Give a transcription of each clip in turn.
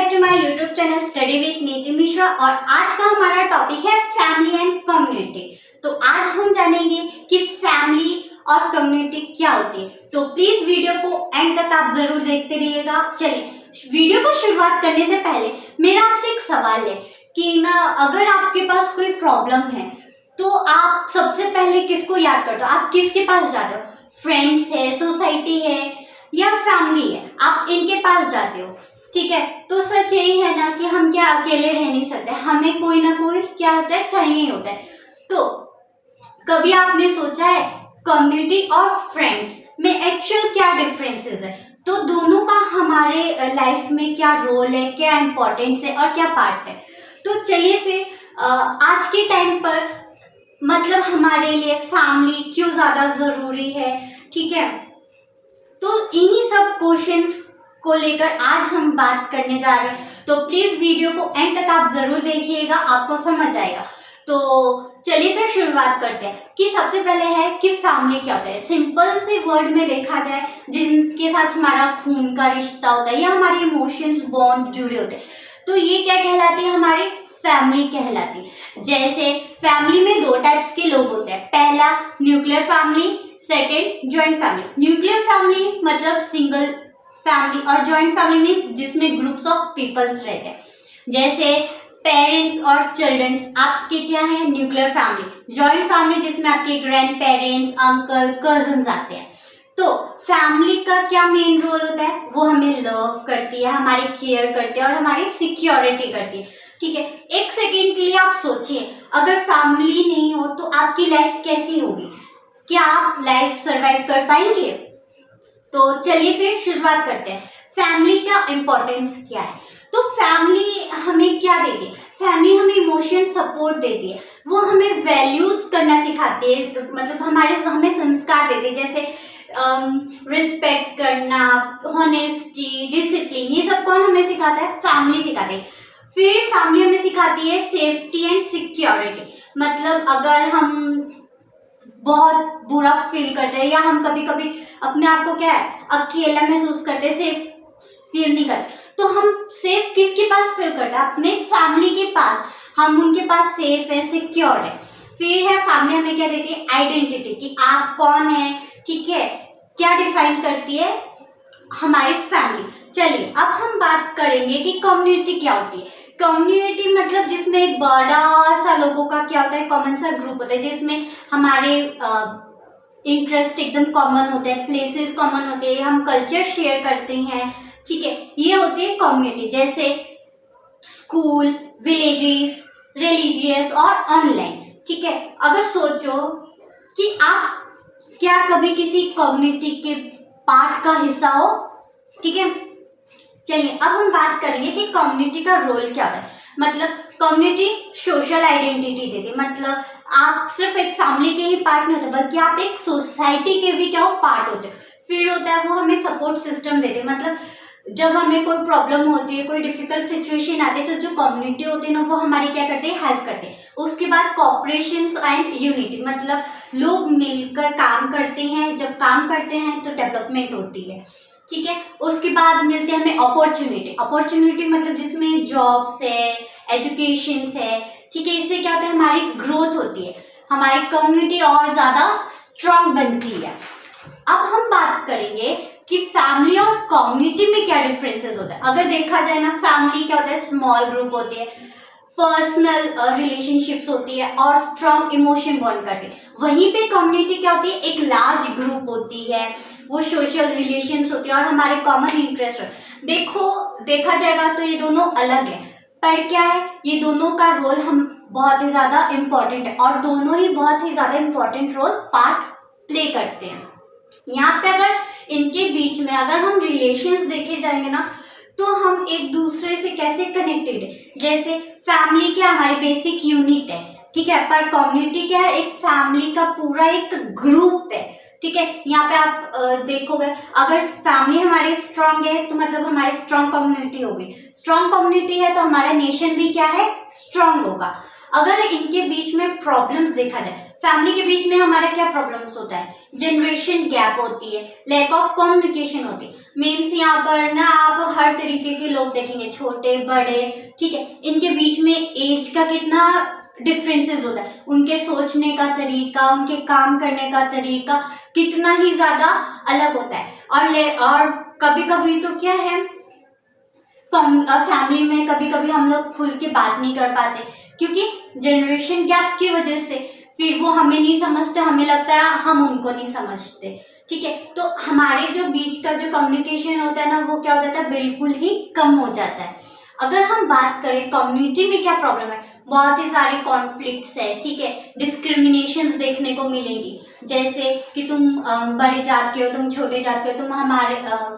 Back to my YouTube channel study with Niti Mishra और आज का हमारा टॉपिक है फैमिली एंड कम्युनिटी। तो आज हम जानेंगे कि फैमिली और कम्युनिटी क्या होती है। तो प्लीज वीडियो को एंड तक आप जरूर देखते रहिएगा। चलिए वीडियो को शुरुआत करने से पहले मेरा आपसे एक सवाल है कि ना अगर आपके पास कोई प्रॉब्लम है तो आप सबसे पहले किसको याद करते हो, आप किसके पास जाते हो? फ्रेंड्स है, सोसाइटी है या फैमिली है, आप इनके पास जाते हो। ठीक है, तो सच यही है ना कि हम क्या अकेले रह नहीं सकते, हमें कोई ना कोई क्या होता है चाहिए ही होता है। तो कभी आपने सोचा है कम्युनिटी और फ्रेंड्स में एक्चुअल क्या डिफरेंसेस है? तो दोनों का हमारे लाइफ में क्या रोल है, क्या इम्पोर्टेंस है और क्या पार्ट है। तो चलिए फिर आज के टाइम पर मतलब हमारे लिए फैमिली क्यों ज्यादा जरूरी है, ठीक है, तो इन्हीं सब क्वेश्चंस को लेकर आज हम बात करने जा रहे हैं। तो प्लीज वीडियो को एंड तक आप जरूर देखिएगा, आपको समझ आएगा। तो चलिए फिर शुरुआत करते हैं कि सबसे पहले है कि फैमिली क्या होता है। सिंपल से वर्ड में देखा जाए, जिनके साथ हमारा खून का रिश्ता होता है या हमारे इमोशंस बॉन्ड जुड़े होते हैं, तो ये क्या कहलाती है, हमारी फैमिली कहलाती है। जैसे फैमिली में दो टाइप्स के लोग होते हैं, पहला nuclear family, second joint family. Nuclear family मतलब सिंगल फैमिली और ज्वाइंट फैमिली में जिसमें ग्रुप्स ऑफ पीपल्स रहते हैं, जैसे पेरेंट्स और चिल्ड्रंस आपके क्या है न्यूक्लियर फैमिली। ज्वाइंट फैमिली जिसमें आपके ग्रैंड पेरेंट्स, अंकल, कजन्स आते हैं। तो फैमिली का क्या मेन रोल होता है, वो हमें लव करती है, हमारी केयर करती है और हमारी सिक्योरिटी करती है। ठीक है, एक सेकेंड के लिए आप सोचिए, अगर फैमिली नहीं हो तो आपकी लाइफ कैसी होगी, क्या आप लाइफ सरवाइव कर पाएंगे? तो चलिए फिर शुरुआत करते हैं, फैमिली का इम्पोर्टेंस क्या है। तो फैमिली हमें क्या देती है, फैमिली हमें इमोशन सपोर्ट देती है, वो हमें वैल्यूज करना सिखाती है, मतलब हमें संस्कार देती है, जैसे रिस्पेक्ट करना, ऑनेस्टी, डिसिप्लिन, ये सब कौन हमें सिखाता है, फैमिली सिखाती है। फिर फैमिली हमें सिखाती है सेफ्टी एंड सिक्योरिटी, मतलब अगर हम बहुत बुरा फील करते हैं या हम कभी कभी अपने आप को क्या है अकेला महसूस करते हैं, सेफ फील नहीं करते, तो हम सेफ किसके पास फील करते हैं, अपने फैमिली के पास। हम उनके पास सेफ है, सिक्योर है। फिर है फैमिली हमें क्या देती है, आइडेंटिटी, कि आप कौन है, ठीक है, क्या डिफाइन करती है हमारी फैमिली। चलिए अब हम बात करेंगे कि कम्युनिटी क्या होती है। कम्युनिटी मतलब जिसमें एक बड़ा सा लोगों का क्या होता है, कॉमन सा ग्रुप होता है, जिसमें हमारे इंटरेस्ट एकदम कॉमन होते हैं, प्लेसेस कॉमन होते हैं, हम कल्चर शेयर करते हैं। ठीक है, ये होती है कम्युनिटी, जैसे स्कूल, विलेजेस, रिलीजियस और ऑनलाइन। ठीक है, अगर सोचो कि आप क्या कभी किसी कम्युनिटी के पार्ट का हिस्सा हो, ठीक है। चलिए अब हम बात करेंगे कि कम्युनिटी का रोल क्या होता है। मतलब कम्युनिटी सोशल आइडेंटिटी देती है, मतलब आप सिर्फ एक फैमिली के ही पार्ट नहीं होते बल्कि आप एक सोसाइटी के भी क्या हो पार्ट होते हो। फिर होता है वो हमें सपोर्ट सिस्टम देते हैं, मतलब जब हमें कोई प्रॉब्लम होती है, कोई डिफिकल्ट सिचुएशन आती है, तो जो कम्युनिटी होती है ना वो हमारी क्या करते हैं, हेल्प करते हैं। उसके बाद कोऑपरेशन एंड यूनिटी, मतलब लोग मिलकर काम करते हैं, जब काम करते हैं तो डेवलपमेंट होती है। ठीक है, उसके बाद मिलते हैं हमें अपॉर्चुनिटी। अपॉर्चुनिटी मतलब जिसमें जॉब्स है, एजुकेशन है, ठीक है, इससे क्या होता है, हमारी ग्रोथ होती है, हमारी कम्युनिटी और ज्यादा स्ट्रांग बनती है। अब हम बात करेंगे कि फैमिली और कम्युनिटी में क्या डिफरेंसेस होते हैं। अगर देखा जाए ना, फैमिली क्या होता है, स्मॉल ग्रुप होती है, पर्सनल रिलेशनशिप्स होती है और स्ट्रॉन्ग इमोशन बॉन्ड करती है। वहीं पे कम्युनिटी क्या होती है, एक लार्ज ग्रुप होती है, वो सोशल रिलेशंस होती है और हमारे कॉमन इंटरेस्ट है। देखा जाएगा तो ये दोनों अलग है, पर क्या है, ये दोनों का रोल हम बहुत ही ज्यादा इम्पोर्टेंट है और दोनों ही बहुत ही ज्यादा इम्पोर्टेंट रोल पार्ट प्ले करते हैं। यहाँ पे अगर इनके बीच में अगर हम रिलेशंस देखे जाएंगे ना, तो हम एक दूसरे से कैसे कनेक्टेड है। जैसे फैमिली क्या हमारी बेसिक यूनिट है, ठीक है, पर कम्युनिटी क्या है, एक फैमिली का पूरा एक ग्रुप है। ठीक है, यहाँ पे आप देखोगे अगर फैमिली हमारी स्ट्रांग है तो मतलब हमारी स्ट्रांग कम्युनिटी होगी, स्ट्रांग कम्युनिटी है तो हमारा नेशन भी क्या है, स्ट्रांग होगा। अगर इनके बीच में प्रॉब्लम्स देखा जाए, फैमिली के बीच में हमारा क्या प्रॉब्लम्स होता है, जनरेशन गैप होती है, लैक ऑफ कम्युनिकेशन होती है। मीन्स यहाँ पर ना आप हर तरीके के लोग देखेंगे, छोटे बड़े, ठीक है। इनके बीच में एज का कितना डिफरेंसेस होता है, उनके सोचने का तरीका, उनके काम करने का तरीका कितना ही ज्यादा अलग होता है। और कभी कभी तो क्या है, फैमिली में कभी कभी हम लोग खुल के बात नहीं कर पाते, क्योंकि जनरेशन गैप की वजह से फिर वो हमें नहीं समझते, हमें लगता है हम उनको नहीं समझते, ठीक है। तो हमारे जो बीच का जो कम्युनिकेशन होता है ना, वो क्या हो जाता है, बिल्कुल ही कम हो जाता है। अगर हम बात करें कम्युनिटी में क्या प्रॉब्लम है, बहुत ही सारे कॉन्फ्लिक्ट्स है, ठीक है। डिस्क्रिमिनेशंस देखने को मिलेंगी, जैसे कि तुम बड़े जात के हो, तुम छोटे जात के हो,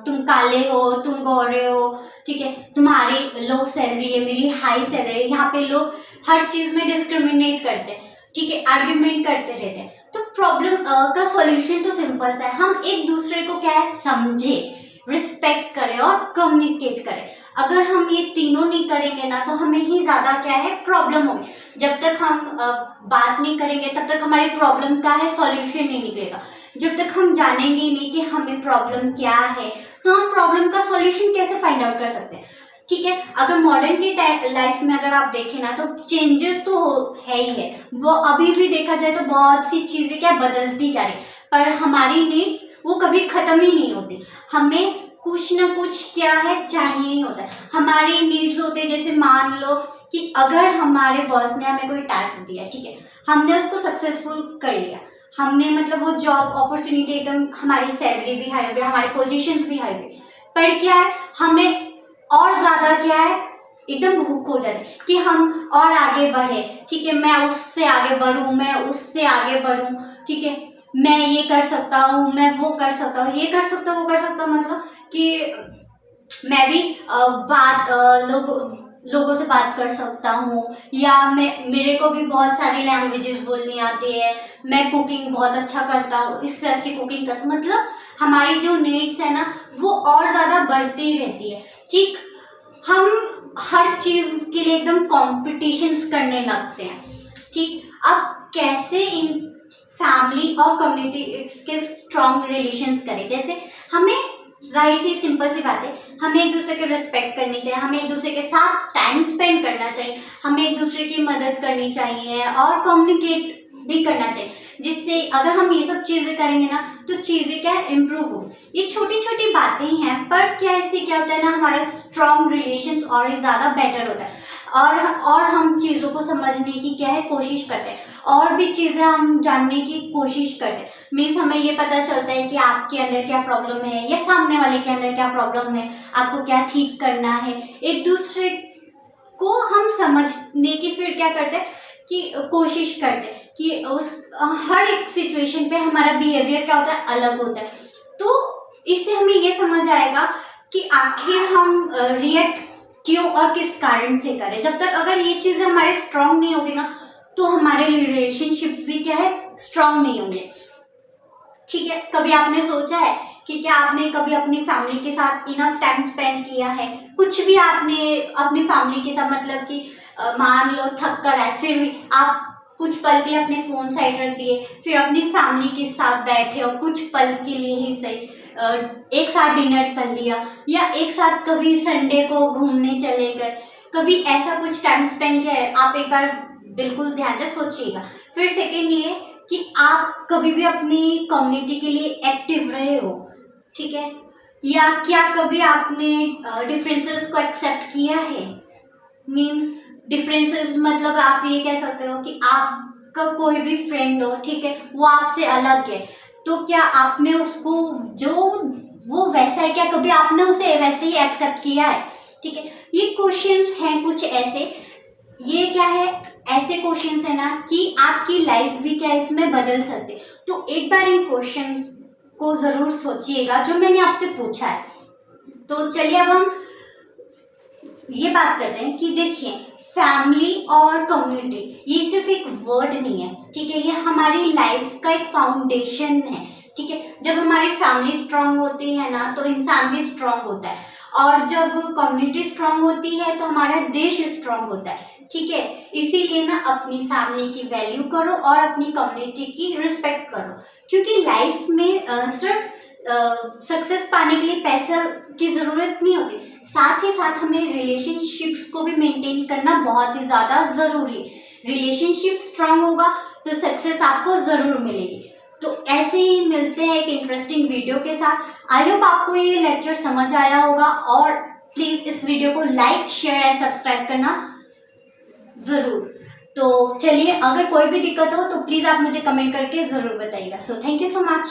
तुम काले हो, तुम गोरे हो, ठीक है। तुम्हारी लो सैलरी है, मेरी हाई सैलरी है। यहाँ पे लोग हर चीज में डिस्क्रिमिनेट करते हैं, ठीक है, आर्ग्यूमेंट करते रहते हैं। तो प्रॉब्लम का सॉल्यूशन तो सिंपल सा है, हम एक दूसरे को क्या है, समझे, रिस्पेक्ट करें और कम्युनिकेट करें। अगर हम ये तीनों नहीं करेंगे ना, तो हमें ही ज्यादा क्या है, प्रॉब्लम होगी। जब तक हम बात नहीं करेंगे, तब तक हमारी प्रॉब्लम का है सॉल्यूशन नहीं निकलेगा। जब तक हम जानेंगे नहीं कि हमें प्रॉब्लम क्या है, तो हम प्रॉब्लम का सॉल्यूशन कैसे फाइंड आउट कर सकते हैं, ठीक है। अगर मॉडर्न की लाइफ में अगर आप देखें ना, तो चेंजेस तो है ही है, वो अभी भी देखा जाए तो बहुत सी चीजें क्या बदलती जा रही, पर हमारी नीड्स वो कभी खत्म ही नहीं होती। हमें कुछ ना कुछ क्या है, चाहिए ही होता है। हमारी नीड्स होते हैं, जैसे मान लो कि अगर हमारे बॉस ने हमें कोई टास्क दिया, ठीक है, हमने उसको सक्सेसफुल कर लिया, हमने मतलब वो जॉब अपॉर्चुनिटी एकदम, हमारी सैलरी भी हाई हो गई, हमारे पोजीशंस भी हाई हो गई, पर क्या है, हमें और ज्यादा क्या है, एकदम भूख हो जाती है कि हम और आगे बढ़े, ठीक है। मैं उससे आगे बढ़ूं, मैं उससे आगे बढ़ूं, ठीक है। मैं ये कर सकता हूँ, मैं वो कर सकता हूँ, ये कर सकता हूँ, वो कर सकता हूँ, मतलब कि मैं भी लोगों से बात कर सकता हूँ, या मेरे को भी बहुत सारी लैंग्वेजेस बोलनी आती है, मैं कुकिंग बहुत अच्छा करता हूँ, इससे अच्छी कुकिंग कर सकता, मतलब हमारी जो नीड्स है ना, वो और ज़्यादा बढ़ती रहती है, ठीक। हम हर चीज़ के लिए एकदम कॉम्पिटिशन्स करने लगते हैं, ठीक। अब कैसे इन फैमिली और कम्युनिटी के स्ट्रॉन्ग रिलेशंस करें, जैसे हमें जाहिर सी सिंपल सी बात है, हमें एक दूसरे की रिस्पेक्ट करनी चाहिए, हमें एक दूसरे के साथ टाइम स्पेंड करना चाहिए, हमें एक दूसरे की मदद करनी चाहिए और कम्युनिकेट भी करना चाहिए, जिससे अगर हम ये सब चीज़ें करेंगे ना, तो चीज़ें क्या इम्प्रूव होगी। ये छोटी छोटी बातें ही हैं, पर क्या इससे क्या होता है ना, हमारा स्ट्रॉन्ग रिलेशंस और ही ज़्यादा बेटर होता है, और हम चीज़ों को समझने की क्या है, कोशिश करते हैं, और भी चीज़ें हम जानने की कोशिश करते हैं। मीन्स हमें ये पता चलता है कि आपके अंदर क्या प्रॉब्लम है, या सामने वाले के अंदर क्या प्रॉब्लम है, आपको क्या ठीक करना है। एक दूसरे को हम समझने की फिर क्या करते हैं कि कोशिश करते हैं कि उस हर एक सिचुएशन पे हमारा बिहेवियर क्या होता है, अलग होता है। तो इससे हमें ये समझ आएगा कि आखिर हम रिएक्ट क्यों और किस कारण से करें। जब तक अगर ये चीज़ें हमारे स्ट्रांग नहीं होगी ना, तो हमारे रिलेशनशिप्स भी क्या है, स्ट्रांग नहीं होंगे, ठीक है। कभी आपने सोचा है कि क्या आपने कभी अपनी फैमिली के साथ इनफ टाइम स्पेंड किया है, कुछ भी आपने अपनी फैमिली के साथ, मतलब कि मान लो थक कर आए, फिर भी आप कुछ पल के लिए अपने फ़ोन साइड रख दिए, फिर अपनी फैमिली के साथ बैठे और कुछ पल के लिए ही सही एक साथ डिनर कर लिया, या एक साथ कभी संडे को घूमने चले गए, कभी ऐसा कुछ टाइम स्पेंड किया है। आप एक बार बिल्कुल ध्यान से सोचिएगा। फिर सेकेंड ये कि आप कभी भी अपनी कम्युनिटी के लिए एक्टिव रहे हो, ठीक है, या क्या कभी आपने डिफरेंसेस को एक्सेप्ट किया है। मीन्स डिफरेंसेस मतलब आप ये कह सकते हो कि आपका कोई भी फ्रेंड हो, ठीक है, वो आपसे अलग है, तो क्या आपने उसको जो वो वैसा है, क्या कभी आपने उसे वैसे ही एक्सेप्ट किया है, ठीक है। ये क्वेश्चंस हैं कुछ ऐसे, ये क्या है, ऐसे क्वेश्चंस है ना कि आपकी लाइफ भी क्या इसमें बदल सकते। तो एक बार इन क्वेश्चंस को जरूर सोचिएगा जो मैंने आपसे पूछा है। तो चलिए अब हम ये बात करते हैं कि देखिए, फैमिली और कम्युनिटी ये सिर्फ एक वर्ड नहीं है, ठीक है, ये हमारी लाइफ का एक फाउंडेशन है, ठीक है। जब हमारी फैमिली स्ट्रांग होती है ना, तो इंसान भी स्ट्रांग होता है, और जब कम्युनिटी स्ट्रांग होती है तो हमारा देश स्ट्रांग होता है, ठीक है। इसीलिए ना अपनी फैमिली की वैल्यू करो और अपनी कम्युनिटी की रिस्पेक्ट करो, क्योंकि लाइफ में सिर्फ सक्सेस पाने के लिए पैसा की ज़रूरत नहीं होती, साथ ही साथ हमें रिलेशनशिप्स को भी मेंटेन करना बहुत ही ज़्यादा ज़रूरी है। रिलेशनशिप स्ट्रांग होगा तो सक्सेस आपको ज़रूर मिलेगी। तो ऐसे ही मिलते हैं एक इंटरेस्टिंग वीडियो के साथ। आई होप आपको ये लेक्चर समझ आया होगा, और प्लीज़ इस वीडियो को लाइक, शेयर एंड सब्सक्राइब करना ज़रूर। तो चलिए, अगर कोई भी दिक्कत हो तो प्लीज़ आप मुझे कमेंट करके ज़रूर बताइएगा। So thank you so much.